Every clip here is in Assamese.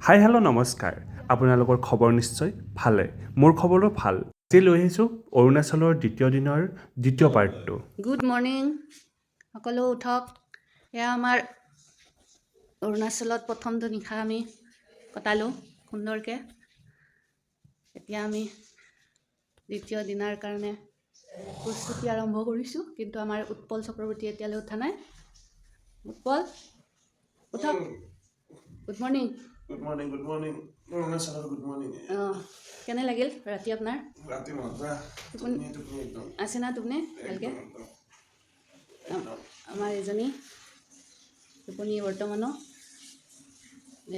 হাই হেল্ল' নমস্কাৰ আপোনালোকৰ খবৰ নিশ্চয় ভালে মোৰ খবৰো ভাল আজি লৈ আহিছোঁ অৰুণাচলৰ দ্বিতীয় দিনৰ দ্বিতীয় পাৰ্টটো গুড মৰ্ণিং সকলো উঠক এয়া আমাৰ অৰুণাচলত প্ৰথমটো নিশা আমি কটালোঁ সুন্দৰকৈ এতিয়া আমি দ্বিতীয় দিনাৰ কাৰণে প্ৰস্তুতি আৰম্ভ কৰিছোঁ কিন্তু আমাৰ উৎপল চক্ৰৱৰ্তী এতিয়ালৈ উঠা নাই উৎপল উঠক good morning Good morning. Good morning. অঁ কেনে লাগিল ৰাতি আপোনাৰ ৰাতি মজা টোপনি একদম আছে না টোপনি ভালকৈ আমাৰ এজনী টোপনি বৰ্তমানো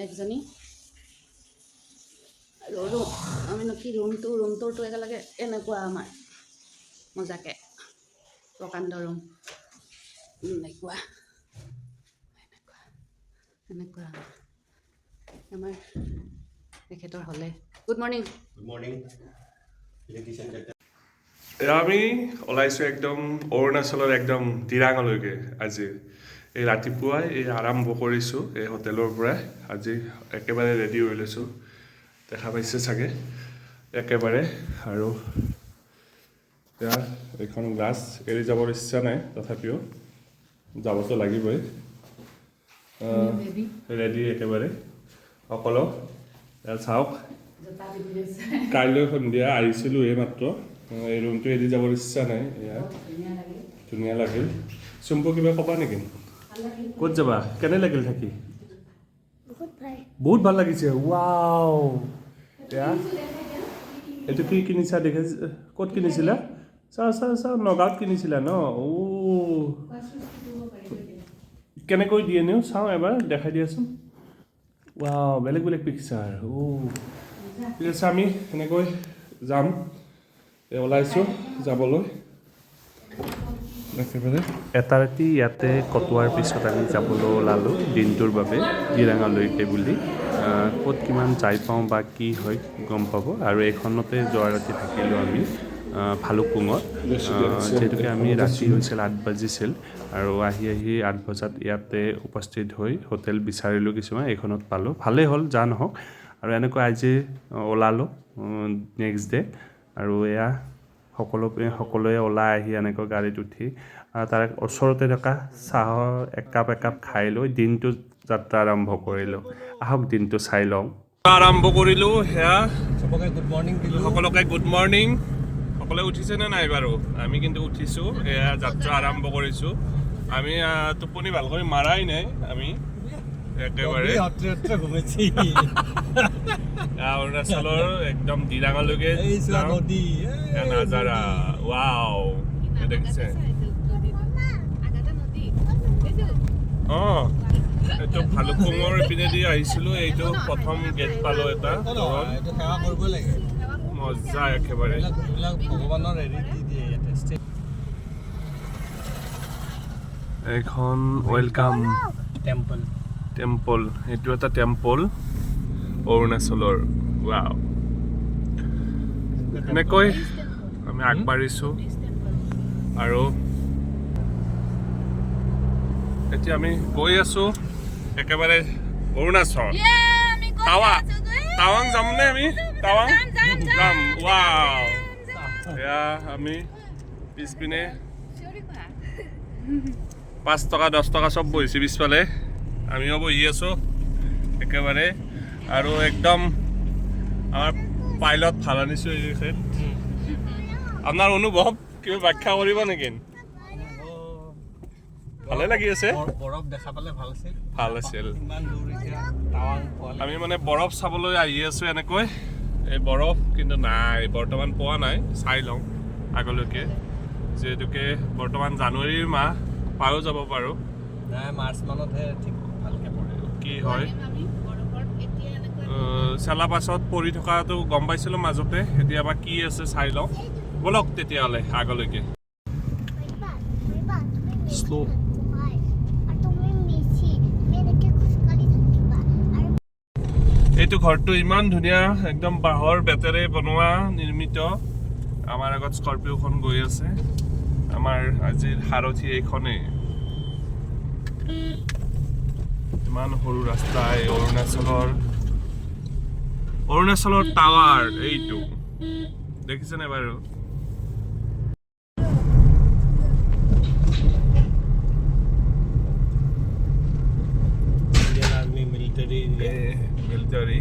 একজনী আৰু আমি কি ৰুমটোৰটো একেলগে এনেকুৱা আমাৰ মজাকৈ প্ৰকাণ্ড ৰুম এনেকুৱা আমাৰ তেখেতৰ হ'লে গুড মৰ্ণিং এয়া আমি ওলাইছোঁ একদম অৰুণাচলৰ একদম দিৰাঙলৈকে আজি এই ৰাতিপুৱাই এই আৰম্ভ কৰিছোঁ এই হোটেলৰ পৰাই আজি একেবাৰে ৰেডি হৈ লৈছোঁ দেখা পাইছে চাগে একেবাৰে আৰু এয়া এইখন গ্লাছ এৰি যাবৰ ইচ্ছা নাই তথাপিও যাবতো লাগিবই ৰেডি একেবাৰে সকলো এয়া চাওক কাইলৈ সন্ধিয়া আহিছিলোঁ এইমাত্ৰ এই ৰুমটো এৰি যাবৰ ইচ্ছা নাই এয়া ধুনীয়া লাগিল চুম্পু কিবা ক'বা নেকি ক'ত যাবা কেনে লাগিল থাকি বহুত ভাল লাগিছে ৱাও এয়া এইটো কি কিনিছা দেখে ক'ত কিনিছিলা চাওঁ নগাঁৱত কিনিছিলা ন কেনেকৈ দিয়ে নিও চাওঁ এবাৰ দেখাই দিয়াচোন ৱাও বেলেগ পিকচাৰ ঠিক আছে আমি সেনেকৈ যাম ওলাইছোঁ যাবলৈ একেবাৰে এটা ৰাতি ইয়াতে কটোৱাৰ পিছত আমি যাবলৈ ওলালোঁ দিনটোৰ বাবে দিৰাঙলৈকে বুলি ক'ত কিমান যাই পাওঁ বা কি হয় গম পাব আৰু এইখনতে যোৱা ৰাতি থাকিলোঁ আমি ভালুকপুঙত যিহেতুকে আমি ৰাতি হৈছিল 8 বাজিছিল আৰু আহি 8 বজাত ইয়াতে উপস্থিত হৈ হোটেল বিচাৰিলোঁ কিছুমান এইখনত পালোঁ ভালেই হ'ল যা নহওক আৰু এনেকৈ আজি ওলালোঁ নেক্সট ডে আৰু এয়া সকলোৱে ওলাই আহি এনেকৈ গাড়ীত উঠি তাৰ ওচৰতে থকা চাহৰ একাপ খাই লৈ দিনটো যাত্ৰা আৰম্ভ কৰিলোঁ আহক দিনটো চাই লওঁ আৰম্ভ কৰিলোঁ সেয়া সকলোকে গুড মৰ্ণিং সকলোৱে উঠিছেনে নাই বাৰু আমি কিন্তু উঠিছোঁ এয়া যাত্ৰা আৰম্ভ কৰিছোঁ আমি টোপনি ভালকৈ মাৰাই নাই আমি একেবাৰে অৰুণাচলৰ একদম দিৰাঙলৈকে নাজাৰা ৱাও দেখিছে অঁ এইটো ভালুকপুঙৰ পিনেদি আহিছিলোঁ এইটো প্ৰথম গেট পালোঁ এটা মজা একেবাৰে এইখন ৱেলকাম টেম্পল এইটো এটা টেম্পল অৰুণাচলৰ ৱাও এনেকৈ আমি আগবাঢ়িছোঁ আৰু এতিয়া আমি গৈ আছোঁ একেবাৰে অৰুণাচল টাৱাং যামনে আমি টাৱাং যাম ৱাও এয়া আমি পিছপিনে 5 টকা 10 টকা চব বহিছে পিছফালে আমিও বহি আছোঁ একেবাৰে আৰু একদম আমাৰ পাইলট ভাল আনিছোঁ আপোনাৰ অনুভৱ কিবা ব্যাখ্যা কৰিব নেকি ভালে লাগি আছে বৰফ দেখা পালে ভাল আছিল আমি মানে বৰফ চাবলৈ আহি আছোঁ এনেকৈ এই বৰফ কিন্তু নাই বৰ্তমান পোৱা নাই চাই লওঁ আগলৈকে যিহেতুকে বৰ্তমান জানুৱাৰীৰ মাহ পায়ো যাব পাৰোঁ নাই মাৰ্চ মানতহে ঠিক ভালকৈ পৰে কি হয় চেলা পাছত পৰি থকাটো গম পাইছিলোঁ মাজতে এতিয়া বা কি আছে চাই লওঁ ব'লক তেতিয়াহ'লে আগলৈকে শ্ল' এইটো ঘৰটো ইমান ধুনীয়া একদম বাঁহৰ বেতেৰে বনোৱা নিৰ্মিত আমাৰ আগত স্কৰপিঅ'খন গৈ আছে আমাৰ আজিৰ সাৰথি এইখনেই ইমান সৰু ৰাস্তা এই অৰুণাচলৰ অৰুণাচলৰ টাৱাৰ এইটো দেখিছেনে বাৰু? Indian army military military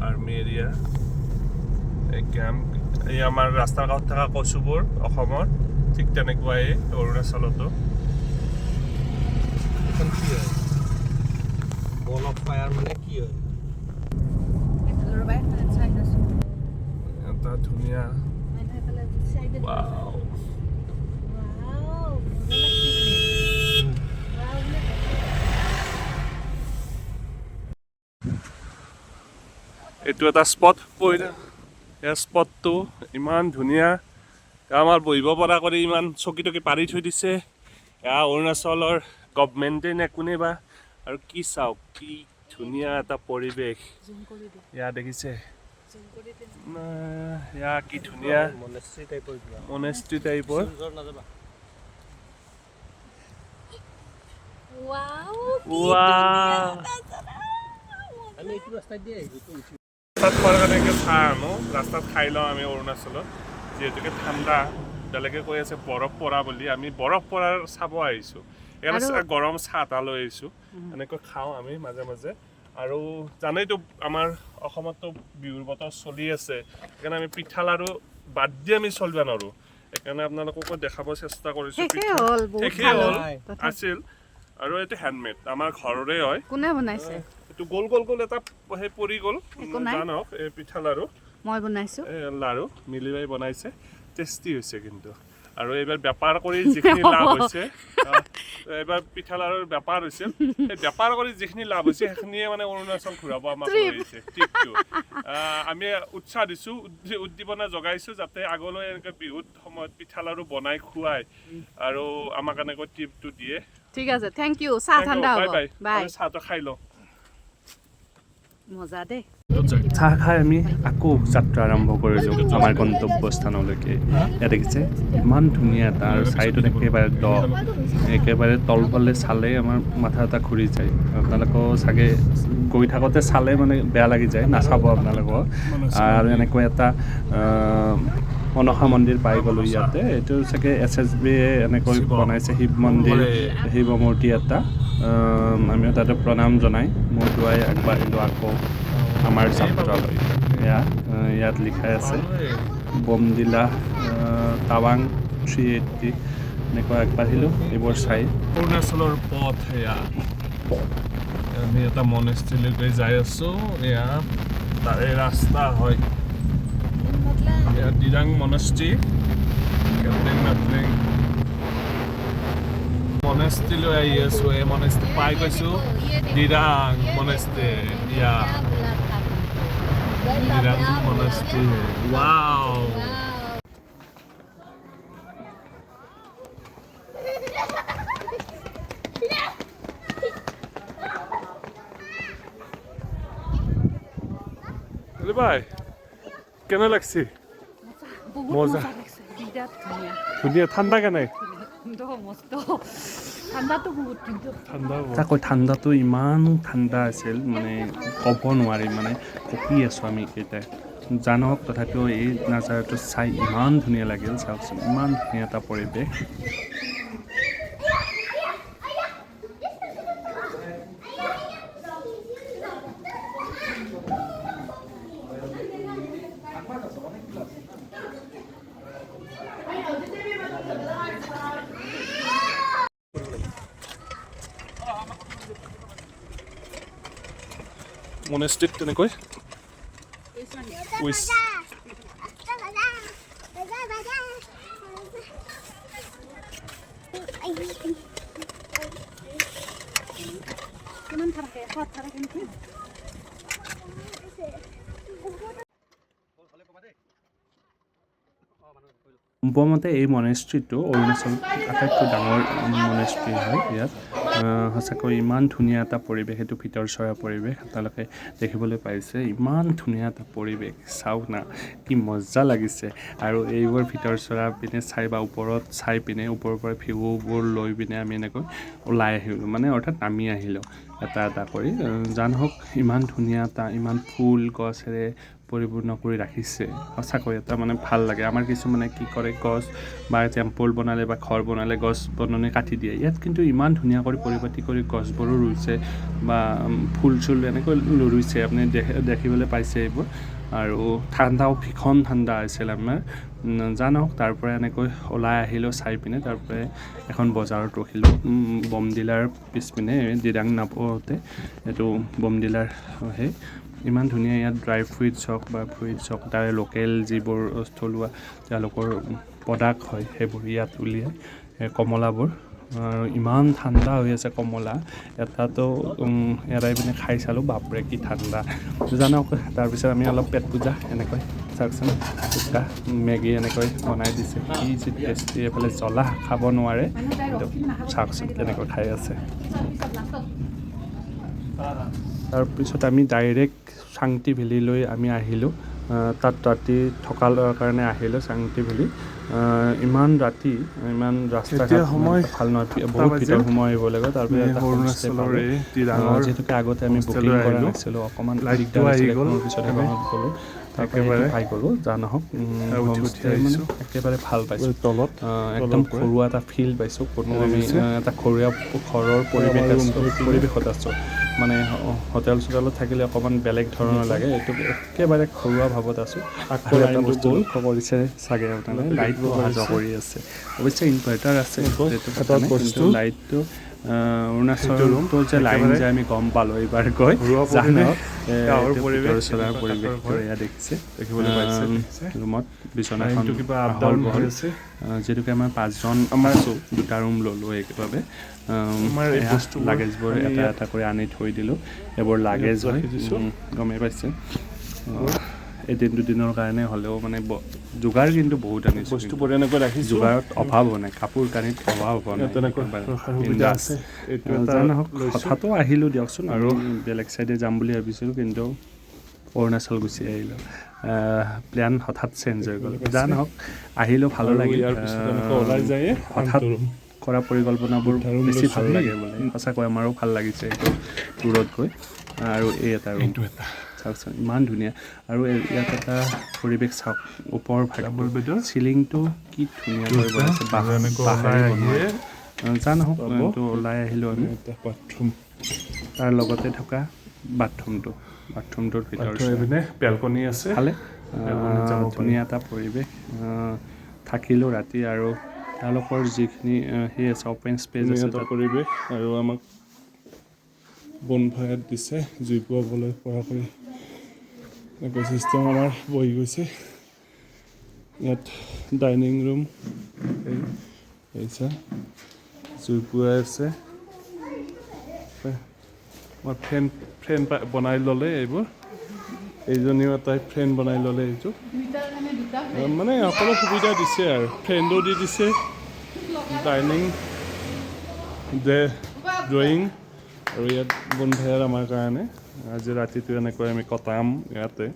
army area এই কেম্প এই আমাৰ ৰাস্তাৰ কাষত থকা কচুবোৰ অসমৰ ঠিক তেনেকুৱাই অৰুণাচলতো এখন কি হয় বল অফ ফায়াৰ মানে কি হয় এটা ধুনীয়া ৱাও এইটো এটা স্পট এই স্পটটো ইমান ধুনীয়া আমাৰ বহিব পৰা কৰি ইমান চকী টকী পাৰি থৈ দিছে এয়া অৰুণাচলৰ গভমেণ্টে নে কোনে বা আৰু কি চাওক কি ধুনীয়া এটা পৰিৱেশ এয়া দেখিছে এয়া কি ধুনীয়া মনেষ্ট্ৰী টাইপৰ কিবা মনেষ্ট্ৰী টাইপৰ ওচৰত নাযাবা আমি এইটো ৰাস্তাত দিয়ে আহিছোঁ ৰাস্তাত খোৱাৰ কাৰণে চাহ আনো ৰাস্তাত খাই লওঁ আমি অৰুণাচলত যিহেতুকে ঠাণ্ডা বেলেগে কৈ আছে বৰফ পৰা বুলি আমি বৰফ পৰাৰ চাব আহিছোঁ সেইকাৰণে গৰম চাহ এটা লৈ আহিছোঁ এনেকৈ খাওঁ আমি মাজে মাজে আৰু জানেইতো আমাৰ অসমততো বিহুৰ বতৰ চলি আছে সেইকাৰণে আমি পিঠা লাড়ু বাদ দি আমি চলিব নোৱাৰোঁ সেইকাৰণে আপোনালোককো দেখাব চেষ্টা কৰিছোঁ শেষেই হ'ল আছিল আৰু এইটো হেণ্ডমেড আমাৰ ঘৰৰে হয় কোনে বনাইছে এইটো গোল গোল গোল এটা সেই পৰি গ'ল জানক এই পিঠা লাড়ু মই বনাইছো লাড়ু মিলিবাই বনাইছে টেষ্টি হৈছে কিন্তু আৰু এইবাৰ বেপাৰ কৰি যিখিনি লাভ হৈছে এইবাৰ পিঠা লাড়ুৰ বেপাৰ হৈছিল সেই বেপাৰ কৰি যিখিনি লাভ হৈছে সেইখিনিয়ে মানে অৰুণাচল ঘূৰাব আমাক কৰিছে ট্ৰিপটো আমি উৎসাহ দিছোঁ উদ্দীপনা জগাইছোঁ যাতে আগলৈ এনেকৈ বিহুত সময়ত পিঠা লাড়ু বনাই খুৱাই আৰু আমাক এনেকৈ ট্ৰিপটো দিয়ে ঠিক আছে থেংক ইউ চাহ ঠাণ্ডা হ'ব বাই চাহটো খাই লওঁ মজা দেই চাহ খাই আমি আকৌ যাত্ৰা আৰম্ভ কৰিলোঁ আমাৰ গন্তব্যস্থানলৈকে ইয়াত দেখিছে ইমান ধুনীয়া এটা আৰু চাইডত একেবাৰে একেবাৰে তলফালে চালে আমাৰ মাথা এটা ঘূৰি যায় আপোনালোকেও চাগে গৈ থাকোঁতে চালে মানে বেয়া লাগি যায় নাচাব আপোনালোকক আৰু এনেকৈ এটা মনসা মন্দিৰ পাই গ'লোঁ ইয়াতে এইটো চাগে SSBয়ে এনেকৈ বনাইছে শিৱ মন্দিৰ শিৱ মূৰ্তি এটা আমিও তাতে প্ৰণাম জনাই মূৰটোৱাই আগবাঢ়িলোঁ আকৌ আমাৰ যাত্ৰালৈ ইয়াত লিখাই আছে বমদিলা টাৱাং 380 এনেকৈ আগবাঢ়িলোঁ এইবোৰ চাই অৰুণাচলৰ পথ এয়া আমি এটা মনেষ্ট্ৰীলৈকে যাই আছোঁ এয়া তাৰে ৰাস্তা হয় এয়া দিৰাং মনেষ্ট্ৰী মনেষ্ট্ৰীলৈ আহি আছোঁ এই মনেষ্ট্ৰী পাই গৈছোঁ দিৰাং মনেষ্ট্ৰী ইয়া দিৰাং মনেষ্ট্ৰী ৱাও ভাই কেনে লাগছে মজা ধুনীয়া ঠাণ্ডা কেনে তাকৈ ঠাণ্ডাটো ইমান ঠাণ্ডা আছিল মানে ক'ব নোৱাৰি মানে কঁপি আছোঁ আমি কেইটাই জানক তথাপিও এই নাজাৰাটো চাই ইমান ধুনীয়া লাগিল চাওকচোন ইমান ধুনীয়া এটা পৰিৱেশ মনেষ্ট্ৰীত তেনেকৈ উইচ সম্ভৱমতে এই মনেষ্ট্ৰীটো অৰুণাচল আটাইতকৈ ডাঙৰ মনেষ্ট্ৰী হয় ইয়াত সঁচাকৈ ইমান ধুনীয়া এটা পৰিৱেশ, সেইটো ভিতৰচৰা পৰিৱেশ আপোনালোকে দেখিবলৈ পাইছে। ইমান ধুনীয়া এটা পৰিৱেশ, চাওক না কি মজা লাগিছে। আৰু এইবোৰ ভিতৰচৰা পিনে চাই বা ওপৰত চাই পিনে ওপৰৰ পৰা ভিউবোৰ লৈ পিনে আমি এনেকৈ ওলাই আহিলোঁ, মানে অৰ্থাৎ নামি আহিলোঁ এটা এটা কৰি। জানহওক ইমান ধুনীয়া এটা, ইমান ফুল গছেৰে পৰিপূৰ্ণ কৰি ৰাখিছে। সঁচাকৈ এটা মানে ভাল লাগে। আমাৰ কিছুমানে কি কৰে, গছ বা টেম্পল বনালে বা ঘৰ বনালে গছ বননি কাটি দিয়ে। ইয়াত কিন্তু ইমান ধুনীয়া কৰি পৰিপাটি কৰি গছবোৰো ৰুইছে বা ফুল চুল এনেকৈ ৰুইছে, আপুনি দেখিবলৈ পাইছে এইবোৰ। আৰু ঠাণ্ডাও ভীষণ ঠাণ্ডা আছিল আমাৰ। জানহওক তাৰ পৰা এনেকৈ ওলাই আহিলোঁ চাই পিনে, তাৰ পৰাই এখন বজাৰত ৰখিলোঁ বমডিলাৰ পিছপিনে, দিৰাং নাপাওঁতে এইটো বমডিলাৰ সেই ইমান ধুনীয়া ইয়াত ড্ৰাই ফ্ৰুইটছ হওক বা ফ্ৰুইটছ হওক, তাৰে লোকেল যিবোৰ থলুৱা তেওঁলোকৰ প্ৰডাক্ট হয় সেইবোৰ ইয়াত উলিয়াই। কমলাবোৰ আৰু ইমান ঠাণ্ডা হৈ আছে কমলা, এটাতো এৰাই পিনে খাই চালোঁ, বাপৰে কি ঠাণ্ডা জানক। তাৰপিছত আমি অলপ পেট পূজা এনেকৈ চাওকচোন, ফুচকা মেগী এনেকৈ বনাই দিছে, কি যি টেষ্টি। এইফালে জ্বলা খাব নোৱাৰে, কিন্তু চাওকচোন কেনেকৈ খাই আছে। তাৰপিছত আমি ডাইৰেক্ট চাংটি ভেলীলৈ আমি আহিলোঁ। তাত ৰাতি থকাৰ কাৰণে আহিলোঁ চাংটি ভেলী। ইমান ৰাতি, ইমান ৰাস্তা সময় ভাল নহয়, বহুত ভিতৰ সময় আহিব লাগিব। তাৰপিছত এটা হোমষ্টে পালোঁ, যিহেতুকে আগতে আমি বুকিং কৰা নাছিলোঁ, অকণমান দিগদাৰ হৈছিলে। এখনৰ পিছত এখনত গ'লোঁ, তাৰপৰা পাই গ'লোঁ। নহওক হোমষ্টে মানে একেবাৰে ভাল পাইছোঁ, তলত একদম ঘৰুৱা এটা ফিল পাইছোঁ। কোনো আমি এটা ঘৰুৱা ঘৰৰ পৰিৱেশত আছোঁ। মানে হোটেল চোটেলত থাকিলে অকণমান বেলেগ ধৰণৰ লাগে, এইটো একেবাৰে ঘৰুৱা ভাৱত আছোঁ। আকৌ এটা বস্তু লক্ষ্য কৰিছে চাগে আপোনালোকে, লাইটটো অহা যোৱা কৰি আছে। অৱশ্যে ইনভাৰ্টাৰ আছে, কিন্তু লাইটটো অৰুণাচলতো যে লাইন যে আমি গম পালোঁ এইবাৰ গৈ, চলাৰ পৰিৱেশটো এয়া দেখিছে। ৰুমত বিচনাখন আহল বহল, যিহেতুকে আমাৰ 5জন আছোঁ, 2টা ৰুম ল'লোঁ সেইবাবে। লাগেজবোৰ এটা এটা কৰি আনি থৈ দিলোঁ, এইবোৰ লাগেজ হয়, গমেই পাইছে। এদিন দুদিনৰ কাৰণে হ'লেও মানে যোগাৰ কিন্তু বহুত আনিছোঁ, বস্তুবোৰ এনেকৈ ৰাখিছোঁ, যোগাৰত অভাৱ হোৱা নাই, কাপোৰ কানিত অভাৱ হোৱা নাই। হঠাতো আহিলোঁ দিয়কচোন, আৰু বেলেগ চাইডে যাম বুলি ভাবিছিলোঁ, কিন্তু অৰুণাচল গুচি আহিলোঁ। প্লেন হঠাৎ চেঞ্জ হৈ গ'ল। নহওক আহিলোঁ, ভালো লাগিল। হঠাৎ কৰা পৰিকল্পনাবোৰ বেছি ভাল লাগে বোলে, সঁচাকৈ আমাৰো ভাল লাগিছে এইটো দূৰত গৈ। আৰু এই এটা ৰুম চাওকচোন ইমান ধুনীয়া। আৰু ইয়াত এটা পৰিৱেশ চাওক, ওপৰৰ ভাগটো চিলিংটো কি ধুনীয়াকৈ বনাইছে, বাঁহেৰে বনোৱা। নহওক এইটো ওলাই আহিলোঁ আমি, তাৰ লগতে থকা বাথৰুমটোৰ ভিতৰত বেলকনি আছে, ভালে ধুনীয়া এটা পৰিৱেশ। থাকিলোঁ ৰাতি, আৰু তেওঁলোকৰ যিখিনি সেই আছে অপেন স্পেচ আছে এটা পৰিৱেশ। আৰু আমাক বনফায়াৰ দিছে, জুই পুৱাবলৈ পৰাকৈ এনেকৈ চিষ্টেম আমাৰ বহি গৈছে। ইয়াত ডাইনিং ৰুম, জুই পুৱাই আছে। আমাৰ ফ্ৰেণ্ড বনাই ল'লে এইবোৰ, এইজনীও এটাই ফ্ৰেণ্ড বনাই ল'লে। এইটো মানে সকলো সুবিধা দিছে আৰু, ফ্ৰেণ্ডো দি দিছে, ডাইনিং, ড্ৰয়িং, আৰু ইয়াত বনফায়াৰ আমাৰ কাৰণে। আজি ৰাতিটো এনেকৈ আমি কটাম ইয়াতে।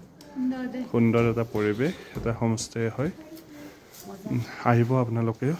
সুন্দৰ এটা পৰিৱেশ, এটা হোমষ্টে হয়, আহিব আপোনালোকেও।